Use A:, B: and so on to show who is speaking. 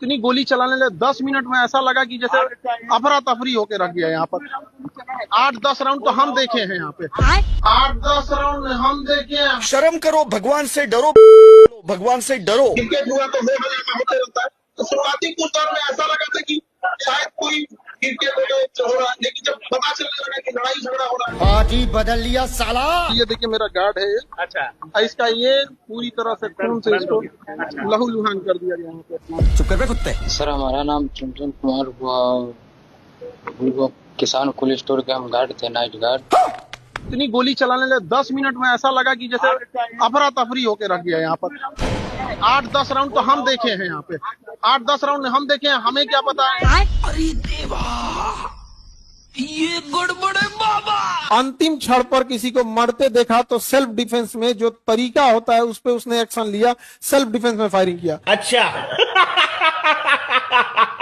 A: इतनी गोली चलाने लगे 10 मिनट में ऐसा लगा कि जैसे अफरा तफरी होके रख गया यहाँ पर। 8-10 राउंड तो हम देखे हैं यहाँ पे। 8-10 राउंड हम देखे हैं।
B: शर्म करो, भगवान से डरो, भगवान से डरो।
A: क्रिकेट हुआ तो होते रहता है। तो शुरुआती कुछ दौर में ऐसा लगा था कि शायद कोई क्रिकेट हो रहा है, लेकिन जब पता चलने लगा कि लड़ाई झगड़ा हो रहा है।
B: आज ही बदल लिया साला।
A: ये देखिए मेरा गार्ड है ये।
C: अच्छा,
A: इसका ये पूरी तरह से खून से इसको लहूलुहान कर दिया यहाँ पे।
B: चुप कर बे कुत्ते।
D: सर हमारा नाम चुनचुन कुमार हुआ। किसान कोल्ड स्टोर के हम गार्ड थे, नाइट गार्ड।
A: इतनी गोली चलाने लगे 10 मिनट में ऐसा लगा कि जैसे अफरा तफरी होके रख गया यहाँ पर। 8-10 राउंड तो हम देखे हैं यहाँ पे। 8-10 राउंड हम देखे हैं, हमें क्या पता है।
B: अरे देवा, ये गड़बड़ है बाबा।
E: अंतिम क्षण पर किसी को मरते देखा तो सेल्फ डिफेंस में जो तरीका होता है उस पे उसने एक्शन लिया, सेल्फ डिफेंस में फायरिंग किया।
C: अच्छा।